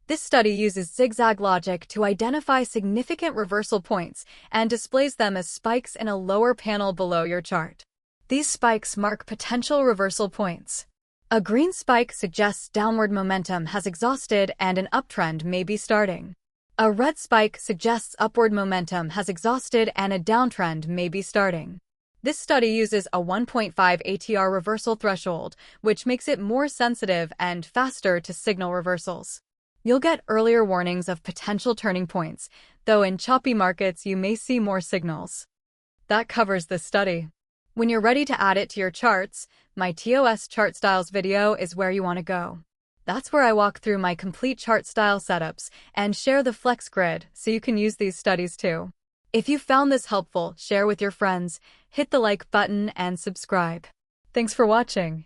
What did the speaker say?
This study uses zigzag logic to identify significant reversal points and displays them as spikes in a lower panel below your chart. These spikes mark potential reversal points. A green spike suggests downward momentum has exhausted and an uptrend may be starting. A red spike suggests upward momentum has exhausted and a downtrend may be starting. This study uses a 1.5 ATR reversal threshold, which makes it more sensitive and faster to signal reversals. You'll get earlier warnings of potential turning points, though in choppy markets you may see more signals. That covers this study. When you're ready to add it to your charts, my TOS Chart Styles video is where you want to go. That's where I walk through my complete chart style setups and share the flex grid so you can use these studies too. If you found this helpful, share with your friends, hit the like button and subscribe. Thanks for watching.